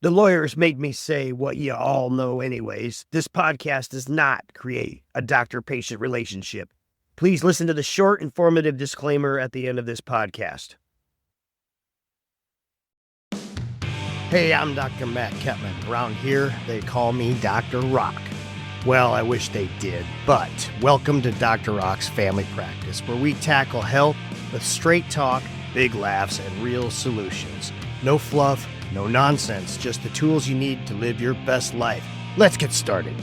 The lawyers made me say what you all know anyways. This podcast does not create a doctor-patient relationship. Please listen to the short, informative disclaimer at the end of this podcast. Hey, I'm Dr. Matt Kettman. Around here, they call me Dr. Rock. Well, I wish they did, but welcome to Dr. Rock's Family Practice, where we tackle health with straight talk, big laughs, and real solutions. No fluff, no nonsense, just the tools you need to live your best life. Let's get started.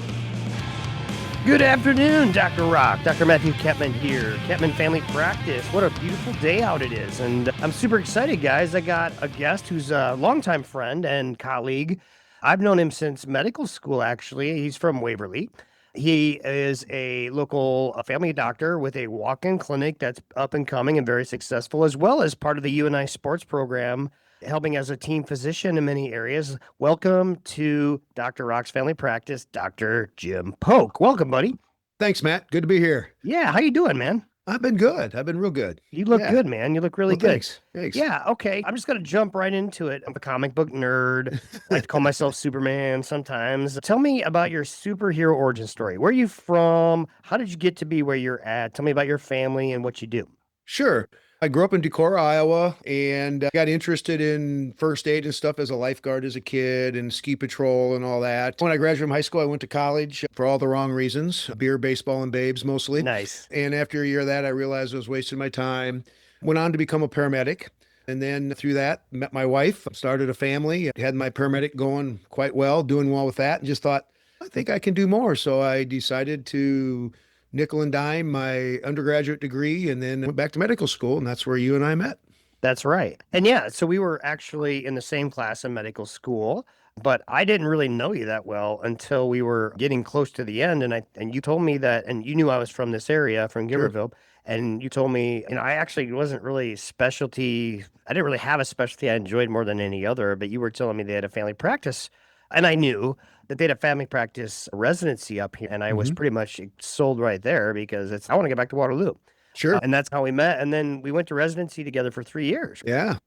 Good afternoon, Dr. Rock. Dr. Matthew Kettman here, Kettman Family Practice. What a beautiful day out it is. And I'm super excited, guys. I got a guest who's a longtime friend and colleague. I've known him since medical school, actually. He's from Waverly. He is a local family doctor with a walk-in clinic that's up and coming and very successful, as well as part of the UNI sports program, helping as a team physician in many areas. Welcome to Dr. Rock's Family Practice, Dr. Jim Poock. Welcome, buddy. Thanks, Matt. Good to be here. Yeah, how you doing, man? I've been good. I've been real good. You look good, man. You look really good. Thanks. Yeah, okay. I'm just going to jump right into it. I'm a comic book nerd. I like to call myself Superman sometimes. Tell me about your superhero origin story. Where are you from? How did you get to be where you're at? Tell me about your family and what you do. Sure. I grew up in Decorah, Iowa, and got interested in first aid and stuff as a lifeguard as a kid and ski patrol and all that. When I graduated from high school, I went to college for all the wrong reasons, beer, baseball, and babes mostly. Nice. And after a year of that, I realized I was wasting my time. Went on to become a paramedic. And then through that, met my wife, started a family, had my paramedic going quite well, doing well with that, and just thought, I think I can do more. So I decided to nickel and dime my undergraduate degree and then went back to medical school, and that's where you and I met. That's right. And yeah, so we were actually in the same class in medical school, but I didn't really know you that well until we were getting close to the end. And you told me that, and you knew I was from this area, from Sure. Gimmerville. And you told me, I actually wasn't really specialty. I didn't really have a specialty I enjoyed more than any other, but you were telling me they had a family practice. And I knew that they had a family practice residency up here. And I was pretty much sold right there because I want to get back to Waterloo. Sure. And that's how we met. And then we went to residency together for 3 years. Yeah.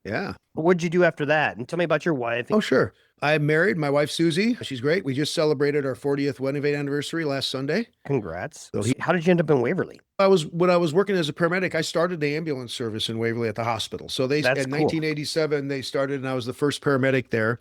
What'd you do after that? And tell me about your wife. Oh, sure. I'm married. My wife, Susie. She's great. We just celebrated our 40th wedding anniversary last Sunday. Congrats. So how did you end up in Waverly? When I was working as a paramedic, I started the ambulance service in Waverly at the hospital. So in That's cool. 1987, they started, and I was the first paramedic there.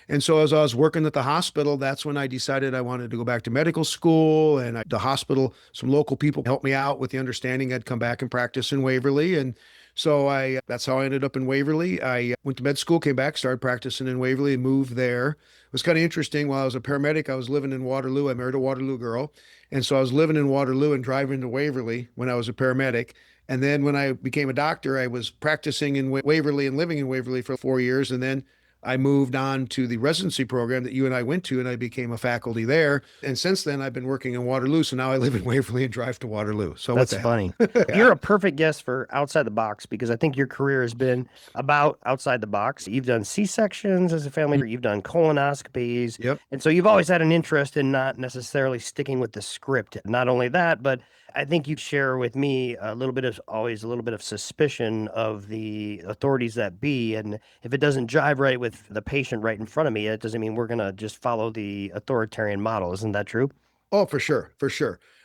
And so as I was working at the hospital, that's when I decided I wanted to go back to medical school. And the hospital, some local people helped me out with the understanding I'd come back and practice in Waverly. And so that's how I ended up in Waverly. I went to med school, came back, started practicing in Waverly, and moved there. It was kind of interesting. While I was a paramedic, I was living in Waterloo. I married a Waterloo girl. And so I was living in Waterloo and driving to Waverly when I was a paramedic. And then when I became a doctor, I was practicing in Waverly and living in Waverly for 4 years. And then I moved on to the residency program that you and I went to, and I became a faculty there. And since then, I've been working in Waterloo. So now I live in Waverly and drive to Waterloo. So that's funny. You're a perfect guest for Outside the Box because I think your career has been about outside the box. You've done C-sections as a family. You've done colonoscopies. Yep. And so you've always had an interest in not necessarily sticking with the script. Not only that, but I think you share with me always a little bit of suspicion of the authorities that be. And if it doesn't jive right with the patient right in front of me, it doesn't mean we're going to just follow the authoritarian model. Isn't that true? Oh, for sure.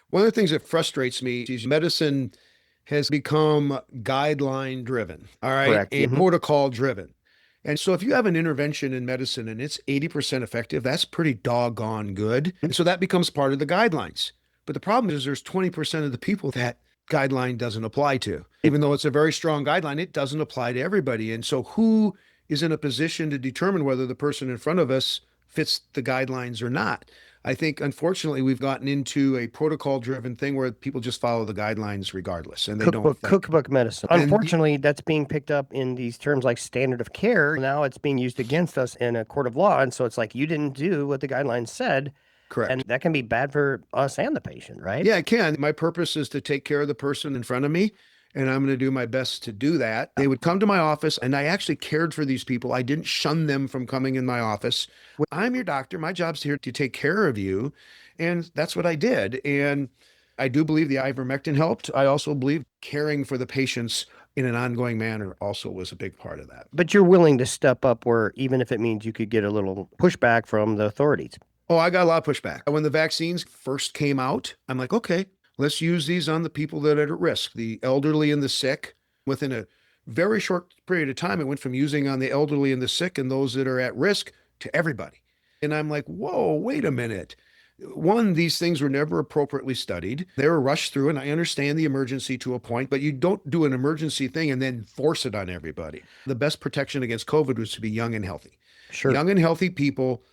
One of the things that frustrates me is medicine has become guideline driven, all right, Correct. and protocol driven. And so if you have an intervention in medicine and it's 80% effective, that's pretty doggone good. And so that becomes part of the guidelines. But the problem is there's 20% of the people that guideline doesn't apply to. Even though it's a very strong guideline, it doesn't apply to everybody. And so who is in a position to determine whether the person in front of us fits the guidelines or not? I think, unfortunately, we've gotten into a protocol-driven thing where people just follow the guidelines regardless, and they don't think. Cookbook medicine. Unfortunately, that's being picked up in these terms like standard of care. Now it's being used against us in a court of law, and so it's like you didn't do what the guidelines said. Correct. And that can be bad for us and the patient, right? Yeah, it can. My purpose is to take care of the person in front of me, and I'm going to do my best to do that. They would come to my office, and I actually cared for these people. I didn't shun them from coming in my office. I'm your doctor. My job's here to take care of you, and that's what I did. And I do believe the ivermectin helped. I also believe caring for the patients in an ongoing manner also was a big part of that. But you're willing to step up where even if it means you could get a little pushback from the authorities. Oh, I got a lot of pushback. When the vaccines first came out, I'm like, okay, let's use these on the people that are at risk, the elderly and the sick. Within a very short period of time, it went from using on the elderly and the sick and those that are at risk to everybody. And I'm like, whoa, wait a minute. One, these things were never appropriately studied. They were rushed through, and I understand the emergency to a point, but you don't do an emergency thing and then force it on everybody. The best protection against COVID was to be young and healthy. Sure. Young and healthy people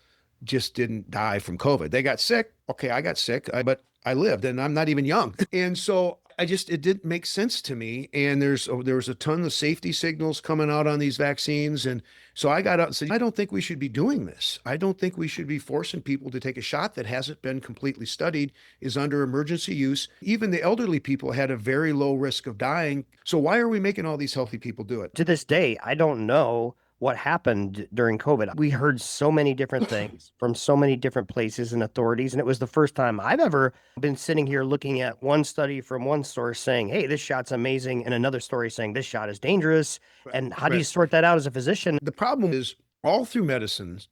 just didn't die from COVID. They got sick. Okay, I got sick, but I lived and I'm not even young. And so it didn't make sense to me. And there was a ton of safety signals coming out on these vaccines. And so I got out and said, I don't think we should be doing this. I don't think we should be forcing people to take a shot that hasn't been completely studied, is under emergency use. Even the elderly people had a very low risk of dying. So why are we making all these healthy people do it? To this day, I don't know what happened during COVID. We heard so many different things from so many different places and authorities. And it was the first time I've ever been sitting here looking at one study from one source saying, hey, this shot's amazing, and another story saying this shot is dangerous. And how do you sort that out as a physician? The problem is all through medicines,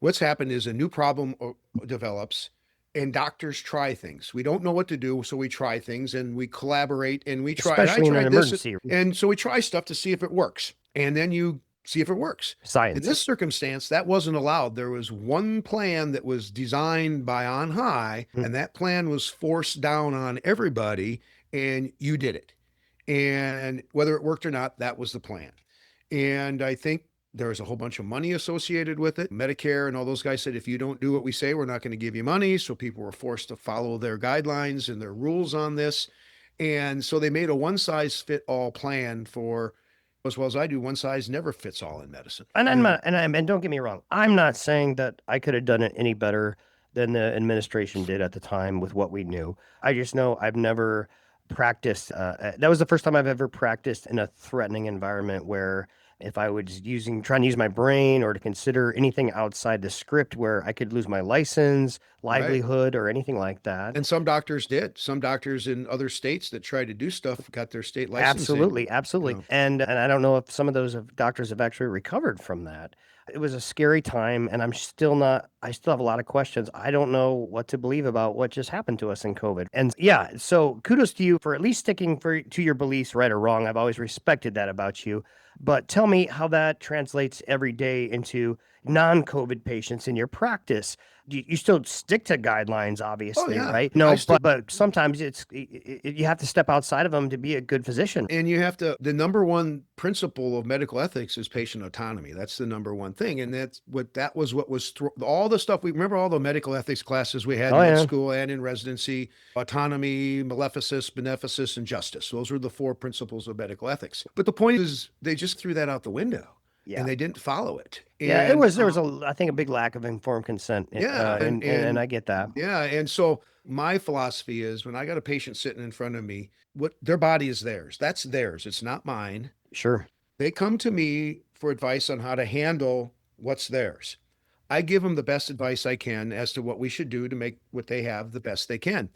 what's happened is a new problem develops and doctors try things. We don't know what to do, so we try things and we collaborate and we try. Especially in an this, emergency. and so we try stuff to see if it works. And then you see if it works. Science. In this circumstance, that wasn't allowed. There was one plan that was designed by on high, and that plan was forced down on everybody, and you did it. And whether it worked or not, that was the plan. And I think there was a whole bunch of money associated with it. Medicare and all those guys said, if you don't do what we say, we're not going to give you money. So people were forced to follow their guidelines and their rules on this. And so they made a one size fit all plan for, as well as I do, one size never fits all in medicine. And and don't get me wrong, I'm not saying that I could have done it any better than the administration did at the time with what we knew. I just know I've never practiced. That was the first time I've ever practiced in a threatening environment where if I was trying to use my brain or to consider anything outside the script where I could lose my license, livelihood, or anything like that. And some doctors did. Some doctors in other states that tried to do stuff got their state license. Absolutely. You know. And I don't know if some of those doctors have actually recovered from that. It was a scary time, and I still have a lot of questions. I don't know what to believe about what just happened to us in COVID. And yeah, so kudos to you for at least sticking to your beliefs, right or wrong. I've always respected that about you. But tell me how that translates every day into non-COVID patients in your practice. You still stick to guidelines, obviously, right? No, but sometimes you have to step outside of them to be a good physician. And the number one principle of medical ethics is patient autonomy. That's the number one thing. And all the stuff we remember, all the medical ethics classes we had in school and in residency: autonomy, maleficence, beneficence, and justice. Those were the four principles of medical ethics. But the point is, they just threw that out the window. Yeah. And they didn't follow it. And, there was I think a big lack of informed consent. And I get that. Yeah. And so my philosophy is, when I got a patient sitting in front of me, their body is theirs. That's theirs. It's not mine. Sure. They come to me for advice on how to handle what's theirs. I give them the best advice I can as to what we should do to make what they have the best they can.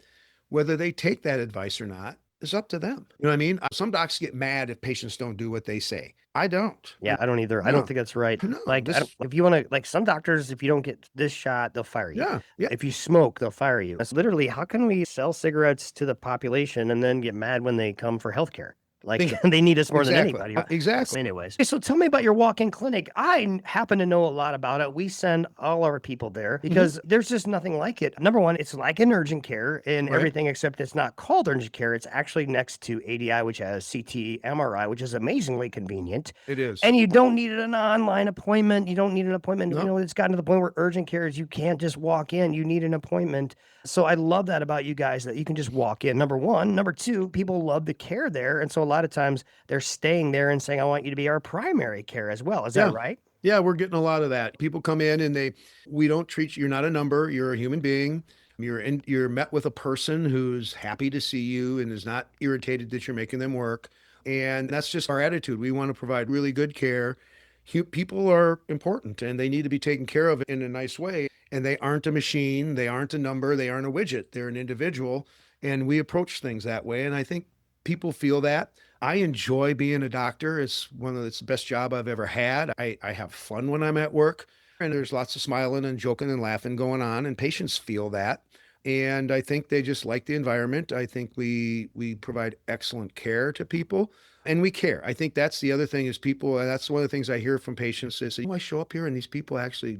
Whether they take that advice or not is up to them. You know what I mean? Some docs get mad if patients don't do what they say. I don't. Yeah, I don't either. No. I don't think that's right. No, if you want to, some doctors, if you don't get this shot, they'll fire you. Yeah. If you smoke, they'll fire you. That's literally, how can we sell cigarettes to the population and then get mad when they come for healthcare? Like, they need us more than anybody. Exactly. Anyways, so tell me about your walk-in clinic. I happen to know a lot about it. We send all our people there because there's just nothing like it. Number one, it's like an urgent care and everything, except it's not called urgent care. It's actually next to ADI, which has CT, MRI, which is amazingly convenient. It is. And you don't need an online appointment. You don't need an appointment. No. You know, it's gotten to the point where urgent care is you can't just walk in. You need an appointment. So I love that about you guys, that you can just walk in. Number one. Number two, people love the care there. And so a lot of times they're staying there and saying, I want you to be our primary care as well. Is that right? Yeah, we're getting a lot of that. People come in and we don't treat you. You're not a number. You're a human being. You're met with a person who's happy to see you and is not irritated that you're making them work. And that's just our attitude. We want to provide really good care. People are important and they need to be taken care of in a nice way. And they aren't a machine. They aren't a number. They aren't a widget. They're an individual. And we approach things that way. And I think people feel that. I enjoy being a doctor. It's the best job I've ever had. I have fun when I'm at work, and there's lots of smiling and joking and laughing going on, and patients feel that. And I think they just like the environment. I think we provide excellent care to people, and we care. I think that's the other thing is people, and that's one of the things I hear from patients is, I show up here and these people actually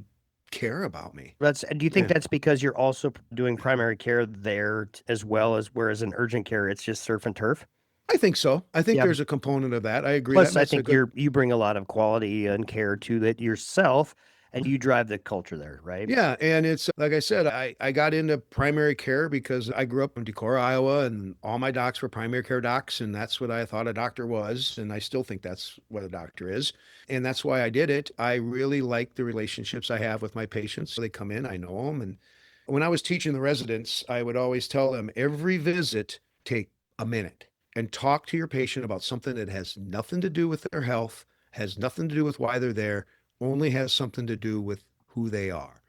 care about me. Do you think Yeah. that's because you're also doing primary care there as well as whereas in urgent care it's just surf and turf? I think so. I think Yeah. there's a component of that. I agree that Plus, I that's a think good. you bring a lot of quality and care to it yourself, and you drive the culture there, right? Yeah, and it's like I said, I got into primary care because I grew up in Decorah, Iowa, and all my docs were primary care docs, and that's what I thought a doctor was, and I still think that's what a doctor is, and that's why I did it. I really like the relationships I have with my patients. So they come in, I know them, and when I was teaching the residents, I would always tell them every visit, take a minute and talk to your patient about something that has nothing to do with their health, has nothing to do with why they're there, only has something to do with who they are.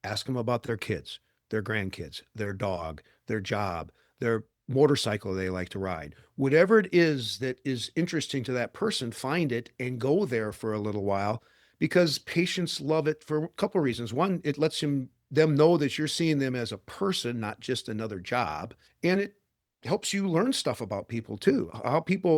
Ask them about their kids, their grandkids, their dog, their job, their motorcycle they like to ride. Whatever it is that is interesting to that person, find it and go there for a little while because patients love it for a couple of reasons. One, it lets them know that you're seeing them as a person, not just another job. And it helps you learn stuff about people too.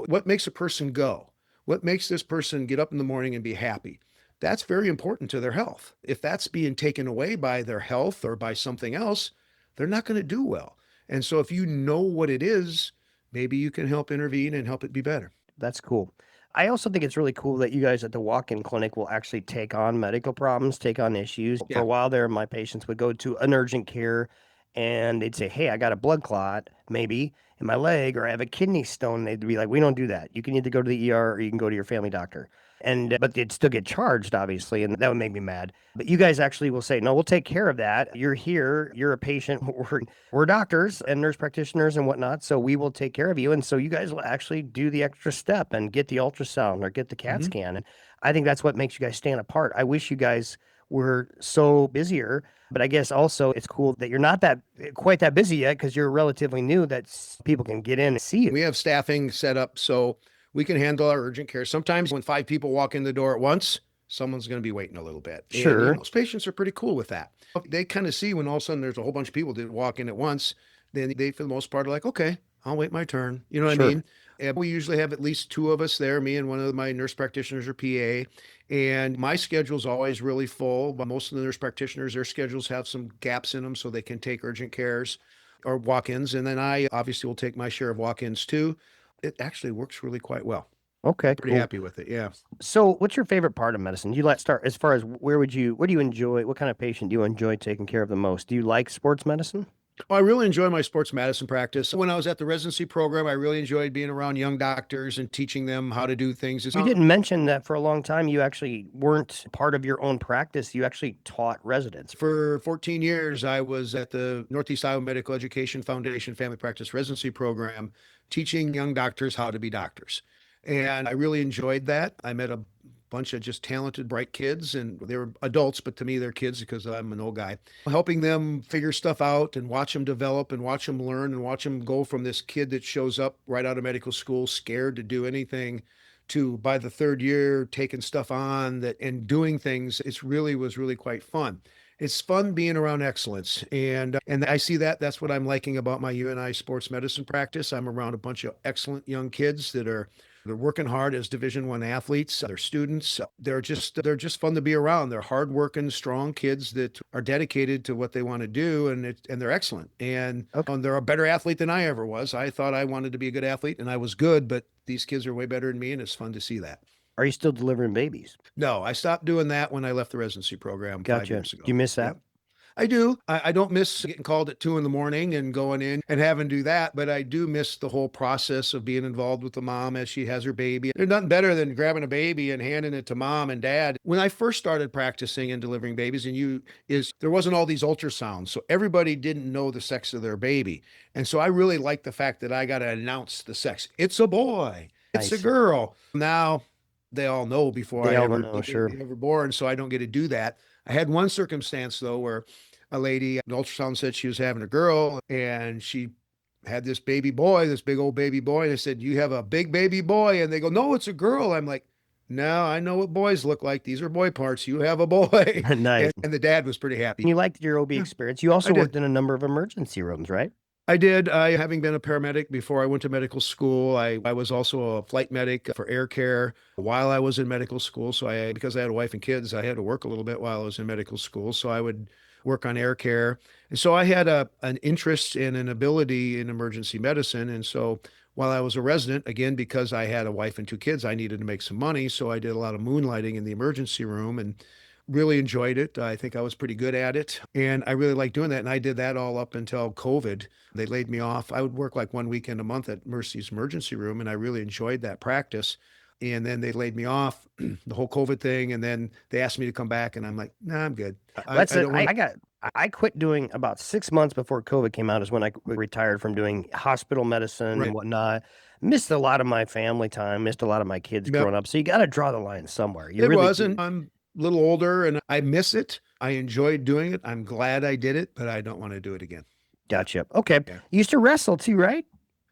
What makes a person go? What makes this person get up in the morning and be happy? That's very important to their health. If that's being taken away by their health or by something else, they're not going to do well. And so if you know what it is, maybe you can help intervene and help it be better. That's cool. I also think it's really cool that you guys at the walk-in clinic will actually take on medical problems, take on issues. For Yeah. a while there, my patients would go to an urgent care and they'd say, "Hey, I got a blood clot, maybe in my leg, or I have a kidney stone." They'd be like, "We don't do that. You can either go to the ER or you can go to your family doctor." And but they'd still get charged, obviously, and that would make me mad. But you guys actually will say, "No, we'll take care of that. You're here. You're a patient. We're doctors and nurse practitioners and whatnot, so we will take care of you." And so you guys will actually do the extra step and get the ultrasound or get the CAT Mhm. scan. And I think that's what makes you guys stand apart. I wish you guys were so busier, but I guess also it's cool that you're not that quite that busy yet because you're relatively new that people can get in and see you. We have staffing set up so we can handle our urgent care. Sometimes when five people walk in the door at once, someone's going to be waiting a little bit. And Sure, most patients are pretty cool with that. They kind of see when all of a sudden there's a whole bunch of people that walk in at once, then they, for the most part, are like, okay, I'll wait my turn. You know what I sure. mean? And we usually have at least two of us there, me and one of my nurse practitioners or PA. And my schedule's always really full. But most of the nurse practitioners, their schedules have some gaps in them so they can take urgent cares or walk-ins. And then I obviously will take my share of walk-ins too. It actually works really quite well. Okay, Pretty cool. happy with it. Yeah. So, what's your favorite part of medicine? You like start as far as where do you enjoy, what kind of patient do you enjoy taking care of the most? Do you like sports medicine? I really enjoy my sports medicine practice. When I was at the residency program, I really enjoyed being around young doctors and teaching them how to do things. You didn't mention that for a long time you actually weren't part of your own practice. You actually taught residents. For 14 years, I was at the Northeast Iowa Medical Education Foundation Family Practice Residency Program, teaching young doctors how to be doctors. And I really enjoyed that. I met a bunch of just talented, bright kids, and they were adults, but to me, they're kids because I'm an old guy. Helping them figure stuff out and watch them develop and watch them learn and watch them go from this kid that shows up right out of medical school, scared to do anything, to by the third year taking stuff on that and doing things. It's really was really quite fun. It's fun being around excellence, and I see that that's what I'm liking about my UNI sports medicine practice. I'm around a bunch of excellent young kids that are they're working hard as Division I athletes. They're students. They're just fun to be around. They're hardworking, strong kids that are dedicated to what they want to do, and they're excellent. Okay. And they're a better athlete than I ever was. I thought I wanted to be a good athlete, and I was good, but these kids are way better than me, and it's fun to see that. Are you still delivering babies? No, I stopped doing that when I left the residency program five Gotcha. years Do ago. you miss Yeah. that? I do. I don't miss getting called at 2 in the morning and going in and having to do that, but I do miss the whole process of being involved with the mom as she has her baby. There's nothing better than grabbing a baby and handing it to mom and dad. When I first started practicing and delivering babies, there wasn't all these ultrasounds, so everybody didn't know the sex of their baby, and so I really like the fact that I got to announce the sex. It's a boy. It's a Nice. girl. Now they all know before They I all ever know, sure. ever born, so I don't get to do that. I had one circumstance though where a lady, an ultrasound said she was having a girl, and she had this baby boy, this big old baby boy. And I said, "You have a big baby boy?" And they go, "No, it's a girl." I'm like, "No, I know what boys look like. These are boy parts. You have a boy." Nice. And the dad was pretty happy. You liked your OB Yeah, experience. You I also did. worked in a number of emergency rooms, right? I did. Having been a paramedic before I went to medical school, I was also a flight medic for air care while I was in medical school. So because I had a wife and kids, I had to work a little bit while I was in medical school. So I would work on air care. And so I had an interest and an ability in emergency medicine. And so while I was a resident, again, because I had a wife and two kids, I needed to make some money. So I did a lot of moonlighting in the emergency room and really enjoyed it. I think I was pretty good at it. And I really liked doing that. And I did that all up until COVID. They laid me off. I would work like one weekend a month at Mercy's emergency room, and I really enjoyed that practice. And then they laid me off, the whole COVID thing, and then they asked me to come back, and I'm like, "Nah, I'm good. That's I it. don't want I quit doing about 6 months before COVID came out is when I retired from doing hospital medicine right." and whatnot. Missed a lot of my family time, missed a lot of my kids Yep, growing up. So you got to draw the line somewhere. You it really was, do. and I'm a little older, and I miss it. I enjoyed doing it. I'm glad I did it, but I don't want to do it again. Gotcha. Okay. Yeah. You used to wrestle too, right?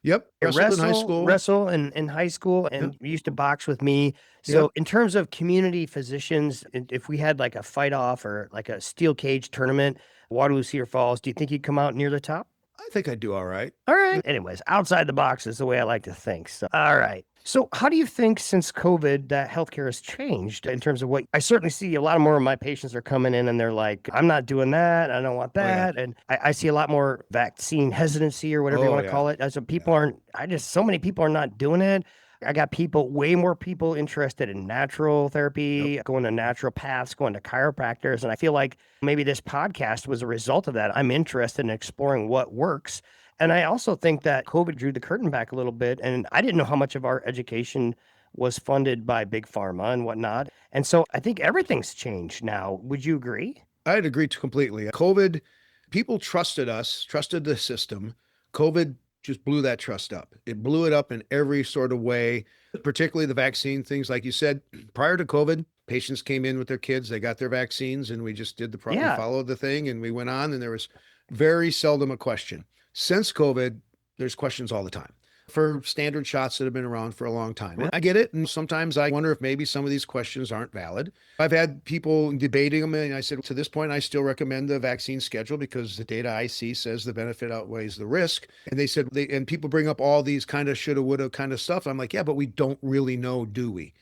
Yep. Yeah, Wrestled in high school. wrestle in high school, Yep. and you used to box with me. Yep. So, in terms of community physicians, if we had like a fight off or like a steel cage tournament, Waterloo Cedar Falls, do you think you'd come out near the top? I think I do all right. All right. Anyways, outside the box is the way I like to think. So, all right. So, how do you think since COVID that healthcare has changed in terms of what I certainly see a lot more of my patients are coming in and they're like, I'm not doing that. I don't want Oh yeah. that. And I see a lot more vaccine hesitancy or whatever you Oh want to yeah. call it. So, people Yeah. aren't, so many people are not doing it. I got way more people interested in natural Yep. therapy, going to naturopaths, going to chiropractors. And I feel like maybe this podcast was a result of that. I'm interested in exploring what works. And I also think that COVID drew the curtain back a little bit. And I didn't know how much of our education was funded by big pharma and whatnot. And so I think everything's changed now. Would you agree? I'd agree completely. COVID, people trusted us, trusted the system. COVID just blew that trust up. It blew it up in every sort of way, particularly the vaccine things. Like you said, prior to COVID, patients came in with their kids, they got their vaccines, and we just we Yeah, followed the thing and we went on, and there was very seldom a question. Since COVID, there's questions all the time for standard shots that have been around for a long time. And I get it. And sometimes I wonder if maybe some of these questions aren't valid. I've had people debating them, and I said, to this point, I still recommend the vaccine schedule because the data I see says the benefit outweighs the risk. And they said, and people bring up all these kind of shoulda, woulda kind of stuff. I'm like, yeah, but we don't really know, do we?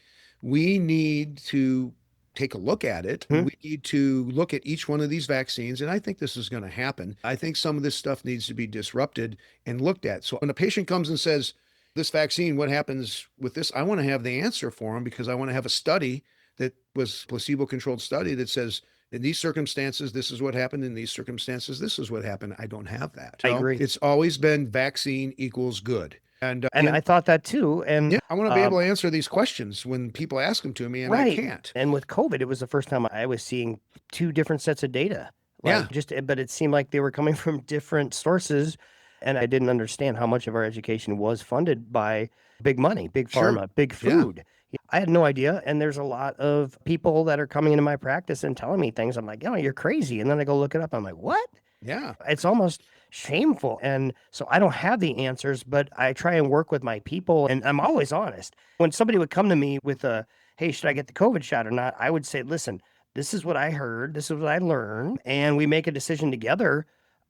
We need to take a look at it. hmm, We need to look at each one of these vaccines. And I think this is going to happen. I think some of this stuff needs to be disrupted and looked at. So when a patient comes and says, this vaccine, what happens with this? I want to have the answer for them because I want to have a study that was placebo controlled study that says, in these circumstances, this is what happened. In these circumstances, this is what happened. I don't have that. I So agree. it's always been vaccine equals good. And I thought that too. And Yeah, I want to be able to answer these questions when people ask them to me, and I right. can't. And with COVID, it was the first time I was seeing two different sets of data. Yeah, But it seemed like they were coming from different sources. And I didn't understand how much of our education was funded by big money, big sure. pharma, big Yeah, food. I had no idea. And there's a lot of people that are coming into my practice and telling me things. I'm like, oh, you're crazy. And then I go look it up. I'm like, what? yeah. It's almost shameful. And so I don't have the answers, but I try and work with my people. And I'm always honest. When somebody would come to me with a, hey, should I get the COVID shot or not? I would say, listen, this is what I heard. This is what I learned. And we make a decision together.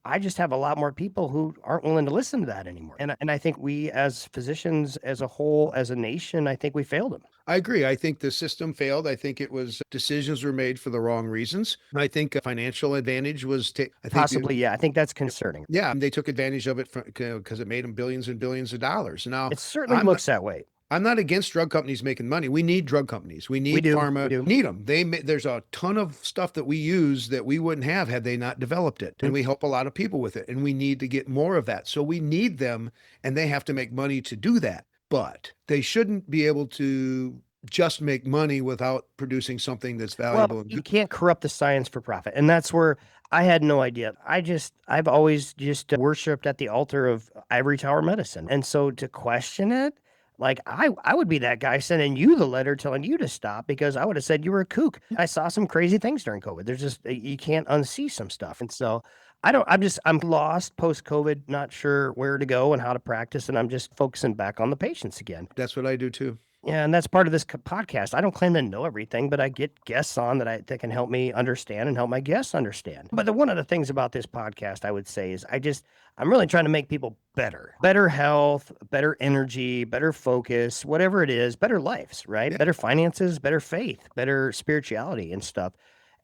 I just have a lot more people who aren't willing to listen to that anymore. And I think we as physicians, as a whole, as a nation, I think we failed them. I agree. I think the system failed. I think it was decisions were made for the wrong reasons. I think financial advantage was, I think, Possibly, yeah. I think that's concerning. yeah, they took advantage of it because it made them billions and billions of dollars. Now, It certainly I'm looks that way. I'm not against drug companies making money. We need drug companies. We We need do. We pharma. do. Need them. There's a ton of stuff that we use that we wouldn't have had they not developed it, and we help a lot of people with it. And we need to get more of that. So we need them, and they have to make money to do that. But they shouldn't be able to just make money without producing something that's valuable Well, and you good. can't corrupt the science for profit. And that's where I had no idea. I've always just worshiped at the altar of ivory tower medicine. And so to question it, Like I would be that guy sending you the letter telling you to stop because I would have said you were a kook. I saw some crazy things during COVID. There's just you can't unsee some stuff. And so I'm lost post COVID, not sure where to go and how to practice, and I'm just focusing back on the patients again. That's what I do too. Yeah, and that's part of this podcast. I don't claim to know everything, but I get guests on that can help me understand and help my guests understand. But one of the things about this podcast, I would say, is I'm really trying to make people better, better health, better energy, better focus, whatever it is, better lives, right? Yeah, Better finances, better faith, better spirituality and stuff.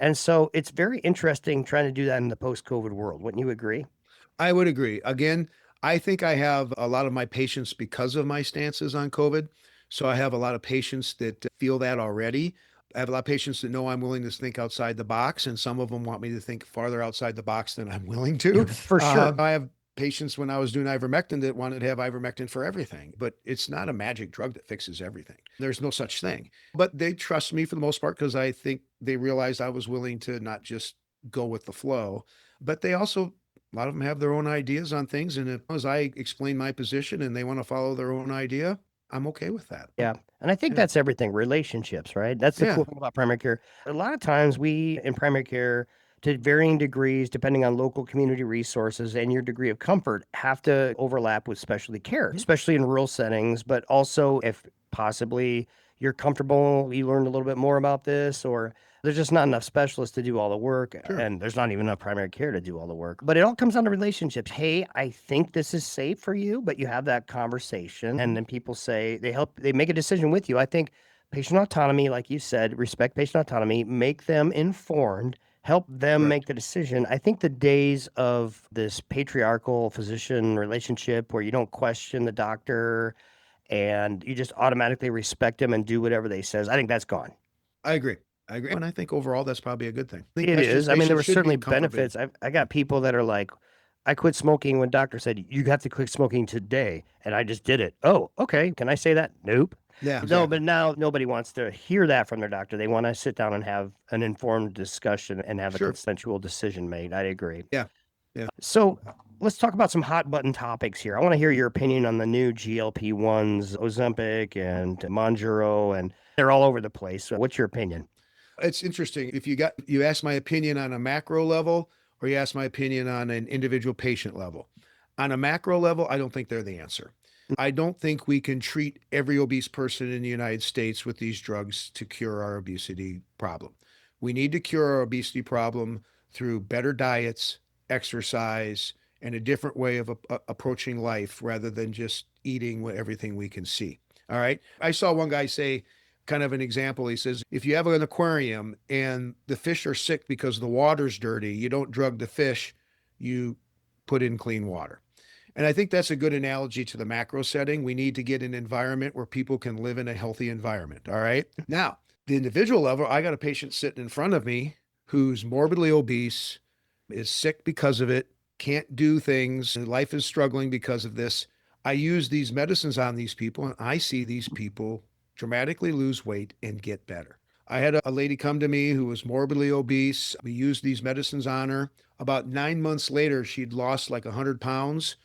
And so it's very interesting trying to do that in the post-COVID world. Wouldn't you agree? I would agree. Again, I think I have a lot of my patients because of my stances on COVID. So I have a lot of patients that feel that already. I have a lot of patients that know I'm willing to think outside the box, and some of them want me to think farther outside the box than I'm willing to. For sure. I have patients when I was doing ivermectin that wanted to have ivermectin for everything, but it's not a magic drug that fixes everything. There's no such thing. But they trust me for the most part because I think they realized I was willing to not just go with the flow, but they also a lot of them have their own ideas on things. And as I explain my position and they want to follow their own idea, I'm okay with that. Yeah. And I think Yeah. that's everything, relationships, right? That's the Yeah. cool thing about primary care. A lot of times we in primary care, to varying degrees, depending on local community resources and your degree of comfort, have to overlap with specialty care, especially in rural settings, but also if possibly you're comfortable, you learned a little bit more about this, or there's just not enough specialists to do all the work, Sure. and there's not even enough primary care to do all the work. But it all comes down to relationships. Hey, I think this is safe for you, but you have that conversation, and then people say they make a decision with you. I think patient autonomy, like you said, respect patient autonomy, make them informed, help them make Correct. the decision. I think the days of this patriarchal physician relationship where you don't question the doctor and you just automatically respect them and do whatever they says, I think that's gone. I agree. I agree. And I think overall that's probably a good thing. I think It best is. I mean, there patients were should be certainly comfort based. benefits. I got people that are like, I quit smoking when doctor said you have to quit smoking today, and I just did it. Oh, okay. Can I say that? Nope. Yeah, No, but exactly. now nobody wants to hear that from their doctor. They want to sit down and have an informed discussion and have a Sure. consensual decision made. I agree. Yeah. Yeah. So let's talk about some hot button topics here. I want to hear your opinion on the new GLP ones, Ozempic and Monjuro, and they're all over the place. So what's your opinion? It's interesting. If you ask my opinion on a macro level or you ask my opinion on an individual patient level. On a macro level, I don't think they're the answer. I don't think we can treat every obese person in the United States with these drugs to cure our obesity problem. We need to cure our obesity problem through better diets, exercise, and a different way of approaching life rather than just eating everything we can see. All right. I saw one guy say, kind of an example. He says, if you have an aquarium and the fish are sick because the water's dirty, you don't drug the fish, you put in clean water. And I think that's a good analogy to the macro setting. We need to get an environment where people can live in a healthy environment. All right. Now, the individual level, I got a patient sitting in front of me who's morbidly obese, is sick because of it, can't do things, and life is struggling because of this. I use these medicines on these people, and I see these people dramatically lose weight and get better. I had a lady come to me who was morbidly obese. We used these medicines on her. About 9 months later, she'd lost like 100 pounds.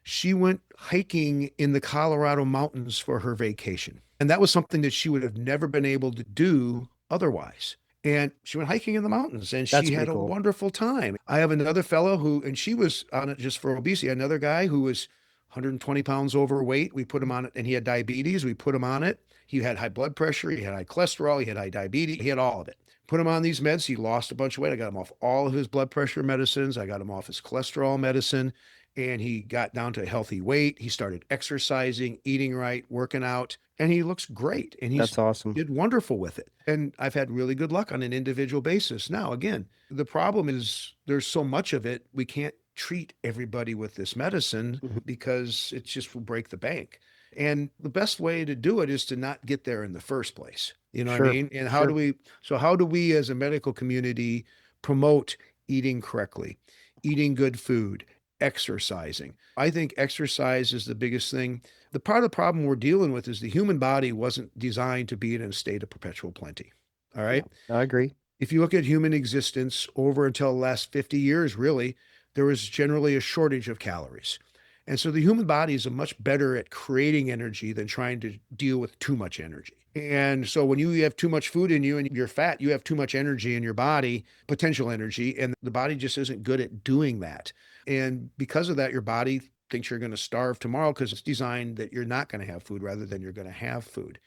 She went hiking in the Colorado mountains for her vacation. And that was something that she would have never been able to do otherwise. And she went hiking in the mountains and That's she had pretty a cool. wonderful time. I have another fellow who, and she was on it just for obesity, another guy who was 120 pounds overweight. We put him on it and he had diabetes. We put him on it. He had high blood pressure. He had high cholesterol. He had high diabetes. He had all of it. Put him on these meds. He lost a bunch of weight. I got him off all of his blood pressure medicines. I got him off his cholesterol medicine and he got down to a healthy weight. He started exercising, eating right, working out, and he looks great. And he's That's awesome. did wonderful with it. And I've had really good luck on an individual basis. Now, again, the problem is there's so much of it, we can't treat everybody with this medicine Mhm. because it just will break the bank. And the best way to do it is to not get there in the first place. You know what I Sure. mean? And Sure. how do we as a medical community promote eating correctly, eating good food, exercising? I think exercise is the biggest thing. The part of the problem we're dealing with is the human body wasn't designed to be in a state of perpetual plenty. All Yeah, right. I agree. If you look at human existence over until the last 50 years, really, there was generally a shortage of calories. And so the human body is much better at creating energy than trying to deal with too much energy. And so when you have too much food in you and you're fat, you have too much energy in your body, potential energy, and the body just isn't good at doing that. And because of that, your body thinks you're going to starve tomorrow because it's designed that you're not going to have food rather than you're going to have food.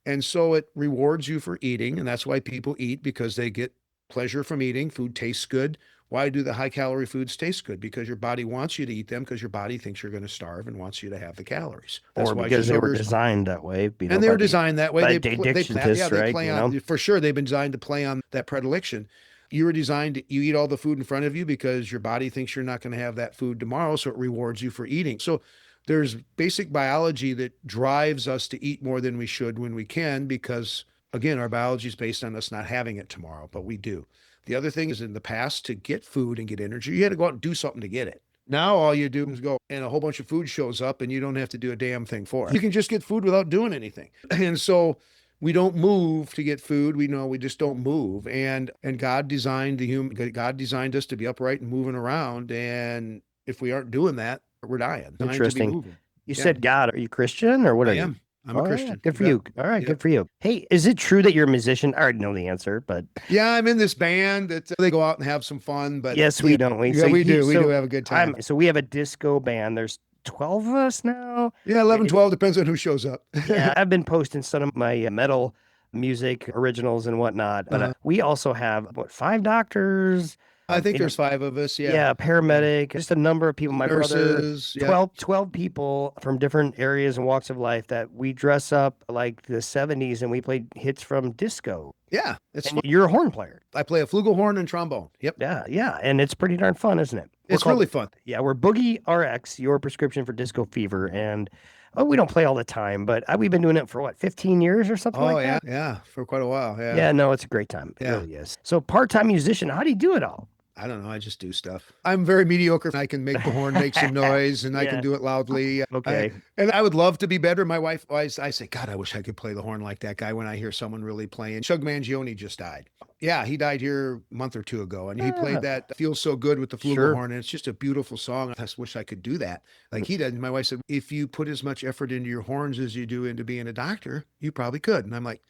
And so it rewards you for eating. And that's why people eat, because they get pleasure from eating. Food tastes good. Why do the high calorie foods taste good? Because your body wants you to eat them because your body thinks you're going to starve and wants you to have the calories. That's Or why because they were sugars, designed that way, and they by were designed that way. by They addictionists, they right? play on, for sure. They've been designed to play on that predilection. You were designed, you eat all the food in front of you because your body thinks you're not going to have that food tomorrow. So it rewards you for eating. So there's basic biology that drives us to eat more than we should when we can, because again, our biology is based on us not having it tomorrow, but we do. The other thing is, in the past, to get food and get energy, you had to go out and do something to get it. Now all you do is go and a whole bunch of food shows up and you don't have to do a damn thing for it. You can just get food without doing anything. And so we don't move to get food. We know we just don't move. And God designed God designed us to be upright and moving around. And if we aren't doing that, we're dying. Interesting. You said God. Are you Christian or what are you? I'm a Christian. Good for you. All right, good for you. Hey, is it true that you're a musician? I already know the answer, but yeah, I'm in this band that they go out and have some fun. But yes, we don't. Yeah, so we do have a good time. So we have a disco band. There's 12 of us now. Yeah, 11, 12, depends on who shows up. Yeah, I've been posting some of my metal music originals and whatnot, but we also have 5 doctors. I think there's 5 of us. Yeah. Yeah, paramedic, just a number of people. My Nurses, brother, 12 people from different areas and walks of life that we dress up like the 70s and we play hits from disco. Yeah. It's fun. You're a horn player. I play a flugelhorn and trombone. Yep. Yeah. And it's pretty darn fun, isn't it? It's really fun. Yeah, we're Boogie RX, your prescription for disco fever. And we don't play all the time, but we've been doing it for 15 years or something like that? Oh, yeah, for quite a while. Yeah. Yeah, no, it's a great time. It really is. So part-time musician, how do you do it all? I don't know. I just do stuff. I'm very mediocre. I can make the horn make some noise and I can do it loudly. Okay. And I would love to be better. My wife always, I say, God, I wish I could play the horn like that guy when I hear someone really playing. Chug Mangione just died. Yeah, he died here a month or 2 ago. And he played that Feels So Good with the flugelhorn. And it's just a beautiful song. I just wish I could do that like he did. And my wife said, if you put as much effort into your horns as you do into being a doctor, you probably could. And I'm like,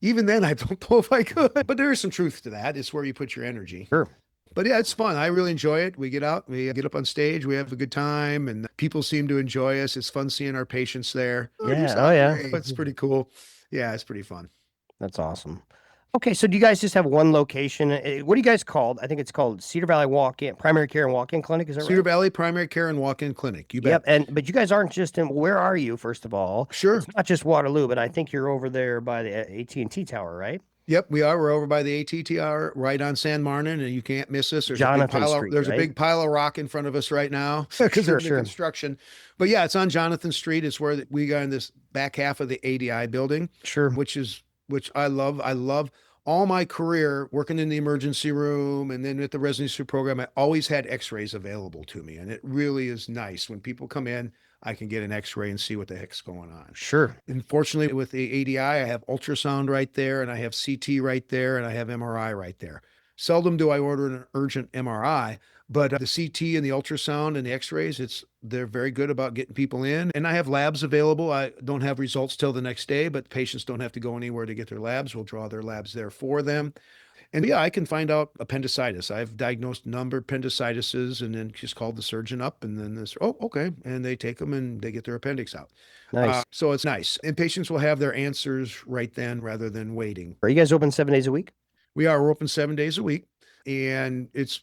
even then, I don't know if I could. But there is some truth to that. It's where you put your energy. Sure. But yeah, it's fun. I really enjoy it. We get out, we get up on stage, we have a good time, and people seem to enjoy us. It's fun seeing our patients there. Yeah. It's pretty cool. Yeah, it's pretty fun. That's awesome. Okay, so do you guys just have one location? What do you guys call? I think it's called Cedar Valley Walk-In Primary Care and Walk-In Clinic. Is that right? Cedar Valley Primary Care and Walk-In Clinic. You bet. Yep. But you guys aren't just in. Where are you? First of all, sure. It's not just Waterloo, but I think you're over there by the AT&T Tower, right? Yep, we are. We're over by the AT&T Tower, right on San Martin, and you can't miss us. There's Jonathan Street. There's a big pile of rock in front of us right now because of the construction. But yeah, it's on Jonathan Street. It's where we got in this back half of the ADI building. Sure. Which I love. I love all my career working in the emergency room and then at the residency program. I always had X-rays available to me, and it really is nice when people come in. I can get an X-ray and see what the heck's going on. Sure. And fortunately, with the ADI, I have ultrasound right there, and I have CT right there, and I have MRI right there. Seldom do I order an urgent MRI, but the CT and the ultrasound and the X-rays, they're very good about getting people in. And I have labs available. I don't have results till the next day, but patients don't have to go anywhere to get their labs. We'll draw their labs there for them. And yeah, I can find out appendicitis. I've diagnosed a number of appendicitis and then just called the surgeon up and then this, okay. And they take them and they get their appendix out. Nice. So it's nice. And patients will have their answers right then rather than waiting. Are you guys open 7 days a week? We are. We're open 7 days a week. And it's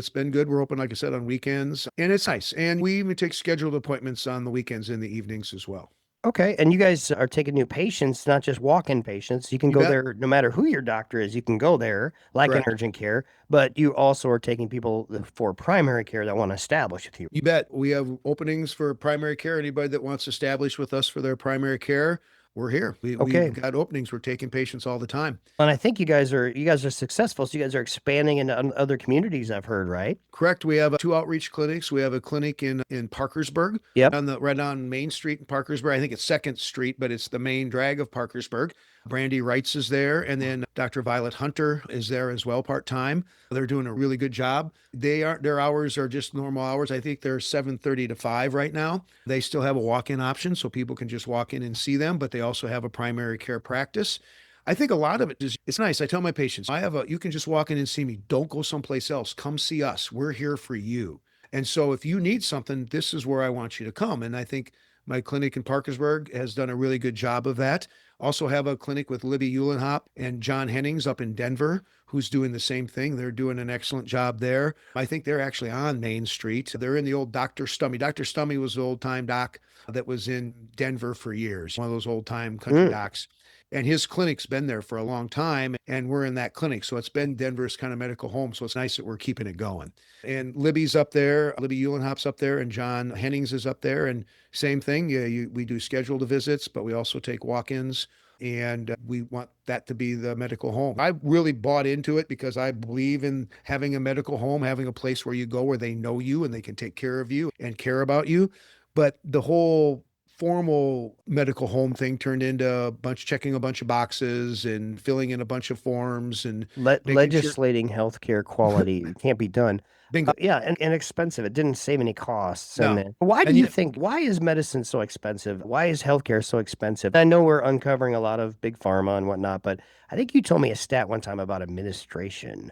been good. We're open, like I said, on weekends. And it's nice. And we even take scheduled appointments on the weekends and the evenings as well. Okay. And you guys are taking new patients, not just walk-in patients. You can go there no matter who your doctor is. You can go there like an urgent care, but you also are taking people for primary care that want to establish with you. You bet. We have openings for primary care. Anybody that wants to establish with us for their primary care, we're here. We've Okay. got openings. We're taking patients all the time. And I think you guys are successful. So you guys are expanding into other communities, I've heard, right? Correct. We have two outreach clinics. We have a clinic in Parkersburg, Yep. on the right on Main Street in Parkersburg. I think it's Second Street, but it's the main drag of Parkersburg. Brandy Wrights is there, and then Dr. Violet Hunter is there as well, part time. They're doing a really good job. Their hours are just normal hours. I think they're 7:30 to 5 right now. They still have a walk-in option, so people can just walk in and see them, but they also have a primary care practice. I think a lot of it is it's nice. I tell my patients, you can just walk in and see me. Don't go someplace else. Come see us. We're here for you. And so if you need something, this is where I want you to come. And I think my clinic in Parkersburg has done a really good job of that. Also have a clinic with Libby Eulenhop and John Hennings up in Denver, who's doing the same thing. They're doing an excellent job there. I think they're actually on Main Street. They're in the old Dr. Stummy. Dr. Stummy was the old time doc that was in Denver for years, one of those old time country Mm. docs. And his clinic's been there for a long time, and we're in that clinic. So it's been Denver's kind of medical home. So it's nice that we're keeping it going. And Libby's up there, Libby Eulenhop's up there, and John Hennings is up there. And same thing, we do scheduled visits, but we also take walk-ins. And we want that to be the medical home. I really bought into it because I believe in having a medical home, having a place where you go where they know you and they can take care of you and care about you. But the whole formal medical home thing turned into checking a bunch of boxes and filling in a bunch of forms and making sure. Legislating healthcare quality can't be done. Bingo. Yeah, and expensive. It didn't save any costs. And No. then, why do And you yet, think, why is medicine so expensive? Why is healthcare so expensive? I know we're uncovering a lot of big pharma and whatnot, but I think you told me a stat one time about administration.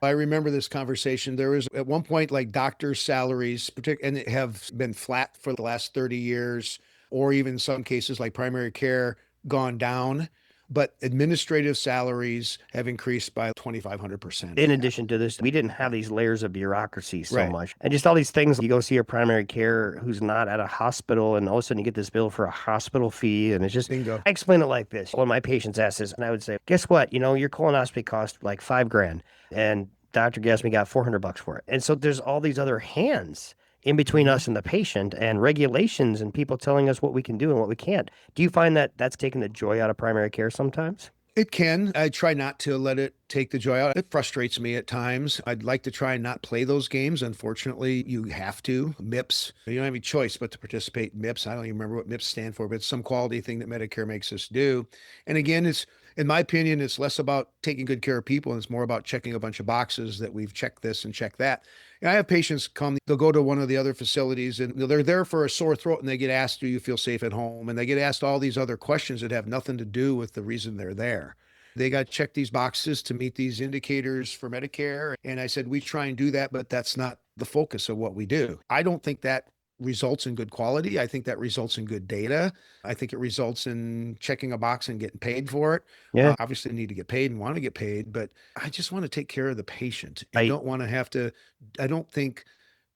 I remember this conversation. There was at one point like doctors' salaries, and it have been flat for the last 30 years, or even in some cases like primary care gone down. But administrative salaries have increased by 2,500% In in that. addition to this, we didn't have these layers of bureaucracy so Right. much. And just all these things. You go see a primary care who's not at a hospital, and all of a sudden you get this bill for a hospital fee. And it's just, Bingo. I explain it like this. When my patients ask this, and I would say, guess what? Your colonoscopy cost like 5 grand. And Dr. Gasme got $400 for it. And so there's all these other hands in between Mhm. us and the patient, and regulations and people telling us what we can do and what we can't. Do you find that that's taking the joy out of primary care sometimes? It can. I try not to let it take the joy out. It frustrates me at times. I'd like to try and not play those games. Unfortunately, you have to. MIPS, you don't have any choice but to participate in MIPS. I don't even remember what MIPS stand for, but it's some quality thing that Medicare makes us do. And again, in my opinion, it's less about taking good care of people and it's more about checking a bunch of boxes that we've checked this and checked that. And I have patients come, they'll go to one of the other facilities and they're there for a sore throat and they get asked, do you feel safe at home? And they get asked all these other questions that have nothing to do with the reason they're there. They got to check these boxes to meet these indicators for Medicare. And I said, we try and do that, but that's not the focus of what we do. I don't think that results in good quality. I think that results in good data. I think it results in checking a box and getting paid for it. Yeah. Obviously, need to get paid and want to get paid, but I just want to take care of the patient and I don't want to have to. I don't think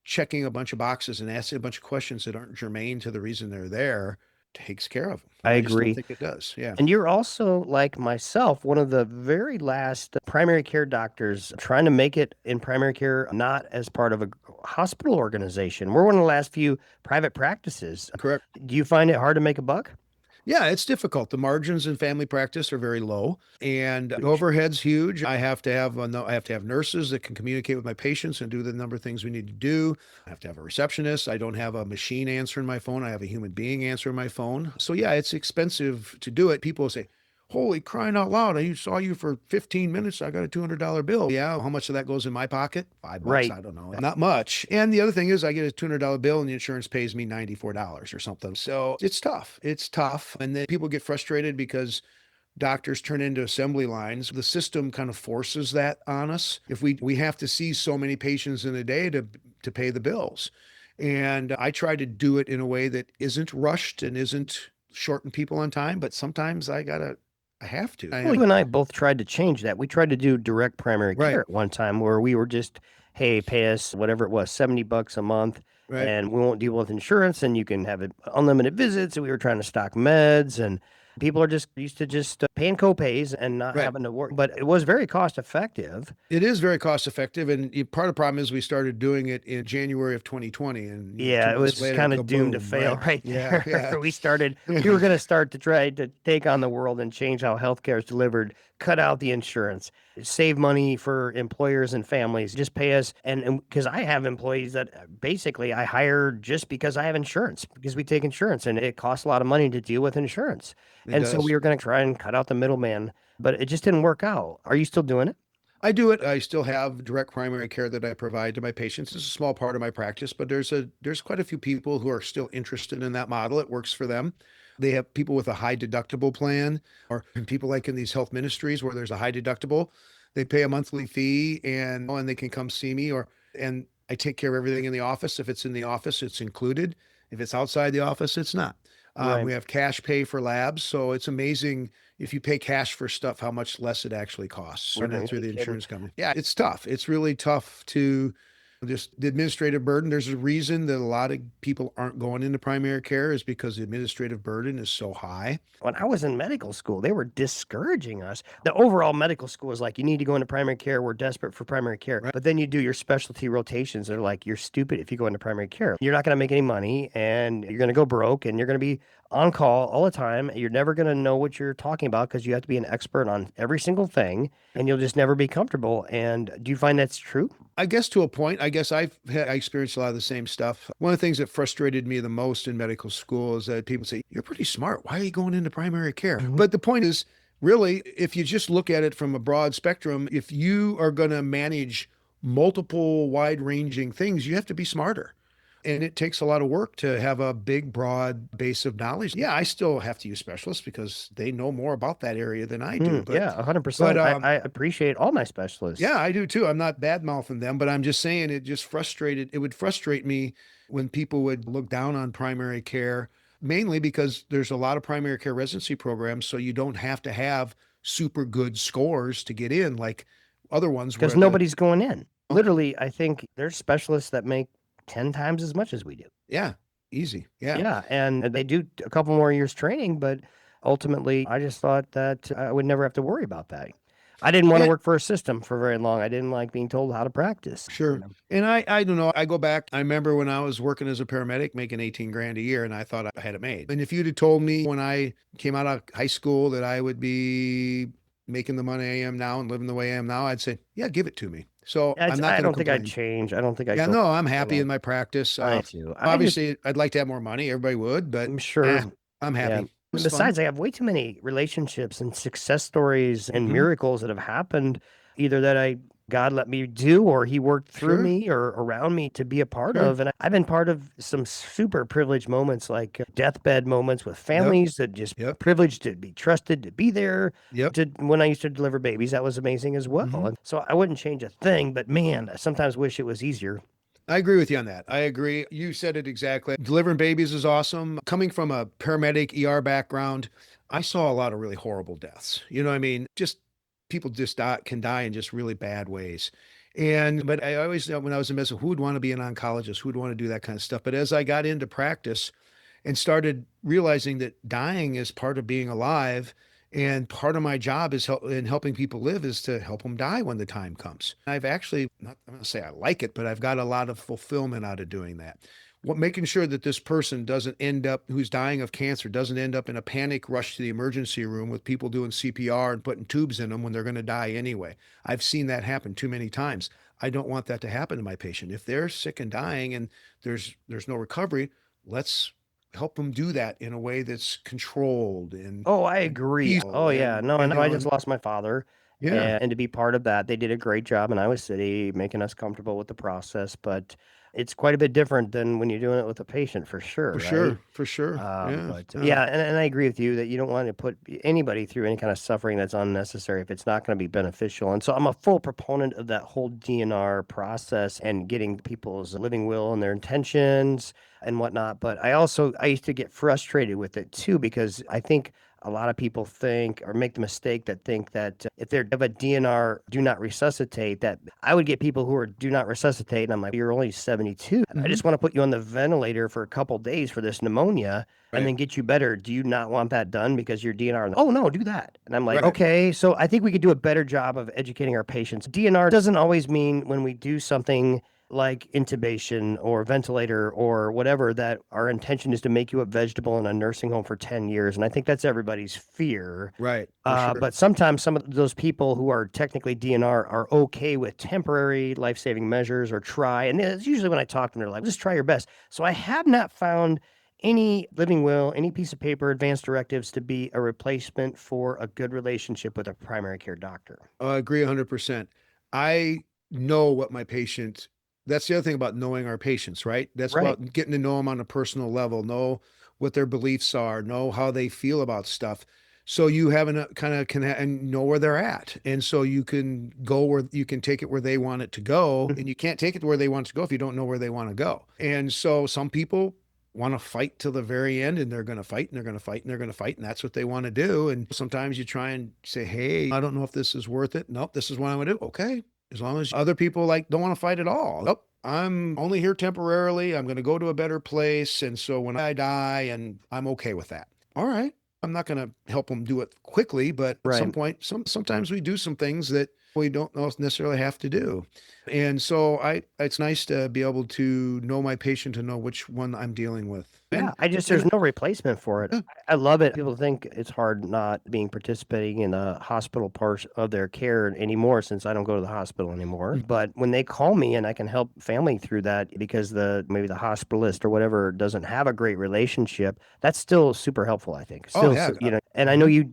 checking a bunch of boxes and asking a bunch of questions that aren't germane to the reason they're there takes care of them. I I just don't agree. think it does. Yeah. And you're also, like myself, one of the very last primary care doctors trying to make it in primary care, not as part of a hospital organization. We're one of the last few private practices. Correct. Do you find it hard to make a buck? Yeah, it's difficult. The margins in family practice are very low, and the Huge. overhead's huge. I have to have nurses that can communicate with my patients and do the number of things we need to do. I have to have a receptionist. I don't have a machine answering my phone. I have a human being answering my phone. So yeah, it's expensive to do it. People say, "Holy crying out loud! I saw you for 15 minutes. I got a $200 bill." Yeah, how much of that goes in my pocket? $5. Right. I don't know. Not much. And the other thing is, I get a $200 bill, and the insurance pays me $94 or something. So it's tough. It's tough, and then people get frustrated because doctors turn into assembly lines. The system kind of forces that on us. If we have to see so many patients in a day to pay the bills, and I try to do it in a way that isn't rushed and isn't shorting people on time. But sometimes I have to. Well, you and I both tried to change that. We tried to do direct primary Right, care at one time where we were just, hey, pay us whatever it was, $70 a month, right. and we won't deal with insurance, and you can have unlimited visits. And we were trying to stock meds, and People are just used to just paying copays and not Right. having to work. But it was very cost effective. It is very cost effective, and part of the problem is we started doing it in January of 2020, and 2 Yeah, it months was later, kind of doomed to kaboom! fail Right? right Yeah, there. yeah, We were going to start to try to take on the world and change how healthcare is delivered, cut out the insurance, save money for employers and families, just pay us. And because I have employees that basically I hire just because I have insurance, because we take insurance and it costs a lot of money to deal with insurance. it And so we does. were going to try and cut out the middleman, but it just didn't work out. Are you still doing it? I do it. I still have direct primary care that I provide to my patients. It's a small part of my practice, but there's quite a few people who are still interested in that model. It works for them. They have people with a high deductible plan, or people like in these health ministries where there's a high deductible. They pay a monthly fee, and they can come see me, or and I take care of everything in the office. If it's in the office, it's included. If it's outside the office, it's not. Right. We have cash pay for labs, so it's amazing if you pay cash for stuff, how much less it actually costs Are running you through the kidding? insurance company. Yeah, it's tough. It's really tough to just the administrative burden. There's a reason that a lot of people aren't going into primary care is because the administrative burden is so high. When I was in medical school, they were discouraging us. The overall medical school is like, you need to go into primary care. We're desperate for primary care. Right. But then you do your specialty rotations. They're like, you're stupid if you go into primary care. You're not going to make any money and you're going to go broke and you're going to be on call all the time. You're never going to know what you're talking about because you have to be an expert on every single thing and you'll just never be comfortable. And do you find that's true? I guess to a point, I experienced a lot of the same stuff. One of the things that frustrated me the most in medical school is that people say, "You're pretty smart. Why are you going into primary care?" Mhm. But the point is, really, if you just look at it from a broad spectrum, if you are going to manage multiple wide-ranging things, you have to be smarter. And it takes a lot of work to have a big, broad base of knowledge. Yeah, I still have to use specialists because they know more about that area than I do. Yeah, But 100%. I appreciate all my specialists. yeah, I do too. I'm not bad mouthing them, but I'm just saying it would frustrate me when people would look down on primary care, mainly because there's a lot of primary care residency programs, so you don't have to have super good scores to get in like other ones Because where the nobody's going in. oh, Literally, I think there's specialists that make 10 times as much as we do. yeah, easy. Yeah. Yeah, and they do a couple more years training, but ultimately, I just thought that I would never have to worry about that. I didn't want to And work for a system for very long. I didn't like being told how to practice. sure. And I don't know. I go back. I remember when I was working as a paramedic making 18 grand a year and I thought I had it made. And if you'd have told me when I came out of high school that I would be making the money I am now and living the way I am now, I'd say, yeah, give it to me. So I'm not I going to don't think I'd complain. change. I don't think I'd Yeah, go, no, I'm you happy know, in my practice. I too. I just, Obviously, I'd like to have more money. Everybody would, but I'm sure. I'm Yeah. happy. It was fun. Besides, I have way too many relationships and success stories and Hmm. miracles that have happened, either that God let me do, or He worked through Sure, me or around me to be a part sure. of. And I've been part of some super privileged moments, like deathbed moments with Yep, families that just yep, privileged to be trusted to be there. yep. To when I used to deliver babies, that was amazing as well. Hmm. And so I wouldn't change a thing, but man, I sometimes wish it was easier. I agree with you on that. I agree. You said it exactly. Delivering babies is awesome. Coming from a paramedic ER background, I saw a lot of really horrible deaths. You know what I mean? Just people just can die in just really bad ways. But I always, when I was in medicine, who would want to be an oncologist? Who would want to do that kind of stuff? But as I got into practice and started realizing that dying is part of being alive, and part of my job is in helping people live is to help them die when the time comes. I've actually, not, I'm going to say I like it, but I've got a lot of fulfillment out of doing that. Making sure that this person doesn't end up, who's dying of cancer, doesn't end up in a panic rush to the emergency room with people doing CPR and putting tubes in them when they're going to die anyway. I've seen that happen too many times. I don't want that to happen to my patient. If they're sick and dying and there's no recovery, let's help them do that in a way that's controlled Oh, I and agree. Oh, peaceful yeah. No, I know. I just and lost my father. yeah, And to be part of that, they did a great job in Iowa City, making us comfortable with the process. But it's quite a bit different than when you're doing it with a patient, for sure, for right? sure, for sure. Yeah, But yeah, yeah, and I agree with you that you don't want to put anybody through any kind of suffering that's unnecessary if it's not going to be beneficial. And so I'm a full proponent of that whole DNR process and getting people's living will and their intentions and whatnot. But I used to get frustrated with it too, because I think A lot of people think or make the mistake that think that if they're of a DNR, do not resuscitate, that I would get people who are do not resuscitate. And I'm like, you're only 72. I Mhm. just want to put you on the ventilator for a couple days for this pneumonia and Right. then get you better. Do you not want that done because you're DNR? Oh, no, do that. And I'm like, Right. okay. So I think we could do a better job of educating our patients. DNR doesn't always mean when we do something like intubation or ventilator or whatever, that our intention is to make you a vegetable in a nursing home for 10 years. And I think that's everybody's fear. Right. For sure. But sometimes some of those people who are technically DNR are okay with temporary life-saving measures or try. And it's usually when I talk to them, they're like, just try your best. So I have not found any living will, any piece of paper, advance directives to be a replacement for a good relationship with a primary care doctor. I agree 100%. I know what my patient, that's the other thing about knowing our patients, right? That's Right. about getting to know them on a personal level, know what their beliefs are, know how they feel about stuff. So you have a kind of can and know where they're at. And so you can go where you can take it where they want it to go. And you can't take it where they want it to go if you don't know where they want to go. And so some people want to fight till the very end, and they're going to fight and they're going to fight and they're going to fight, and that's what they want to do. And sometimes you try and say, hey, I don't know if this is worth it. Nope, this is what I'm going to do. Okay, as long as other people like don't want to fight at all. Nope, I'm only here temporarily. I'm going to go to a better place, and so when I die, and I'm okay with that. All right, I'm not going to help them do it quickly, but at some Right. point, sometimes we do some things that we don't necessarily have to do. And so it's nice to be able to know my patient and know which one I'm dealing with. Yeah, there's And no replacement for it. yeah, I love it. People think it's hard not being participating in the hospital part of their care anymore since I don't go to the hospital anymore. But when they call me and I can help family through that because maybe the hospitalist or whatever doesn't have a great relationship, that's still super helpful, I think. oh Still, yeah, and I know you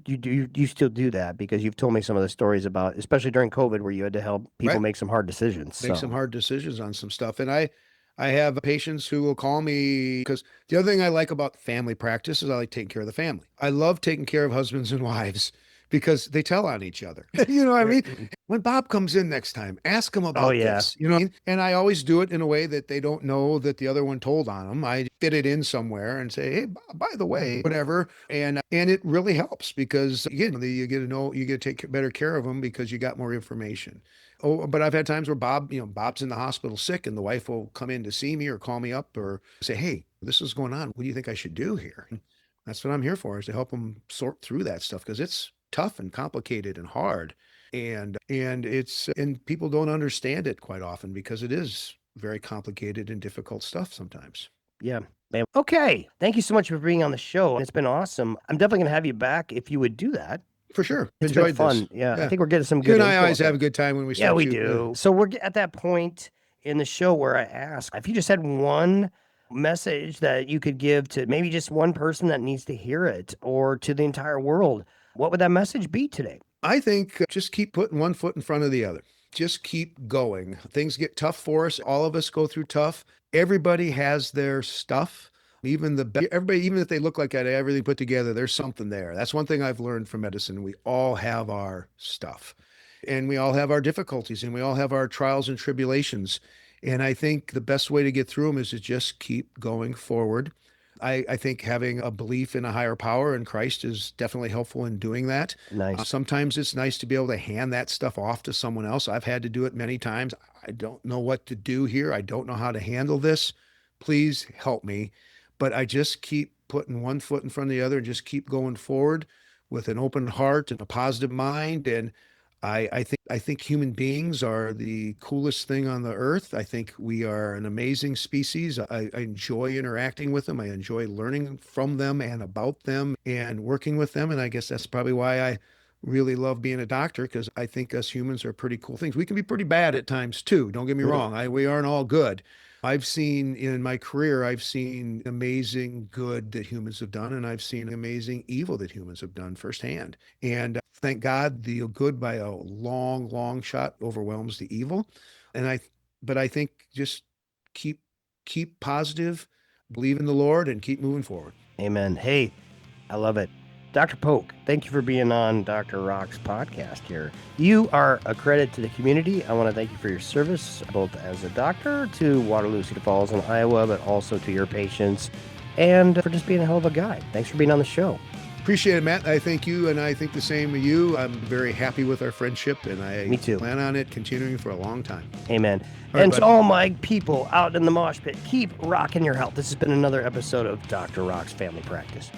still do that because you've told me some of the stories about, especially during COVID, where you had to help people right. make some hard decisions. Make So some hard decisions on some stuff. And I have patients who will call me because the other thing I like about family practice is I like taking care of the family. I love taking care of husbands and wives because they tell on each other. You know what I mean? When Bob comes in next time, ask him oh about yeah, this. You know what I mean? And I always do it in a way that they don't know that the other one told on them. I fit it in somewhere and say, hey, Bob, by the way, whatever. And it really helps because again, you get to know, you get to take better care of them because you got more information. Oh, but I've had times where Bob's in the hospital sick, and the wife will come in to see me or call me up or say, hey, this is going on. What do you think I should do here? That's what I'm here for, is to help them sort through that stuff because it's tough and complicated and hard. And people don't understand it quite often because it is very complicated and difficult stuff sometimes. yeah. Man. Okay. Thank you so much for being on the show. It's been awesome. I'm definitely going to have you back if you would do that. For sure. It's been Enjoyed this. fun. Yeah. I Yeah. think we're getting some You good and I info. always have a good time when we Yeah, start we shooting. do. So we're at that point in the show where I ask if you just had one message that you could give to maybe just one person that needs to hear it or to the entire world, what would that message be today? I think just keep putting one foot in front of the other. Just keep going. Things get tough for us. All of us go through tough. Everybody has their stuff. Everybody, even if they look like I everything put together, there's something there. That's one thing I've learned from medicine. We all have our stuff, and we all have our difficulties, and we all have our trials and tribulations. And I think the best way to get through them is to just keep going forward. I think having a belief in a higher power in Christ is definitely helpful in doing that. Nice. Sometimes it's nice to be able to hand that stuff off to someone else. I've had to do it many times. I don't know what to do here. I don't know how to handle this. Please help me. But I just keep putting one foot in front of the other and just keep going forward with an open heart and a positive mind. And I think human beings are the coolest thing on the earth. I think we are an amazing species. I enjoy interacting with them. I enjoy learning from them and about them and working with them. And I guess that's probably why I really love being a doctor, because I think us humans are pretty cool things. We can be pretty bad at times too. Don't get me wrong. We aren't all good. I've seen in my career, I've seen amazing good that humans have done, and I've seen amazing evil that humans have done firsthand. And thank God, the good by a long, long shot overwhelms the evil. But I think just keep positive, believe in the Lord, and keep moving forward. Amen. Hey, I love it. Dr. Poock, thank you for being on Dr. Rock's podcast here. You are a credit to the community. I want to thank you for your service, both as a doctor to Waterloo, Cedar Falls, and Iowa, but also to your patients, and for just being a hell of a guy. Thanks for being on the show. Appreciate it, Matt. I thank you, and I think the same of you. I'm very happy with our friendship, and I Me too. plan on it continuing for a long time. Amen. All And right, to bud. all my people out in the mosh pit, keep rocking your health. This has been another episode of Dr. Rock's Family Practice.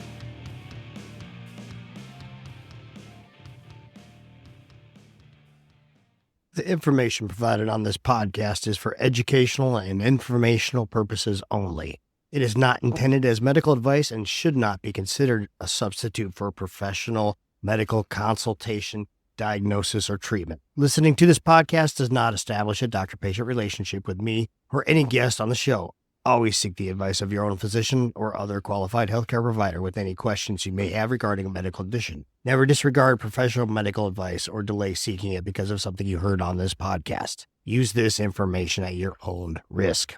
The information provided on this podcast is for educational and informational purposes only. It is not intended as medical advice and should not be considered a substitute for professional medical consultation, diagnosis, or treatment. Listening to this podcast does not establish a doctor-patient relationship with me or any guest on the show. Always seek the advice of your own physician or other qualified healthcare provider with any questions you may have regarding a medical condition. Never disregard professional medical advice or delay seeking it because of something you heard on this podcast. Use this information at your own risk.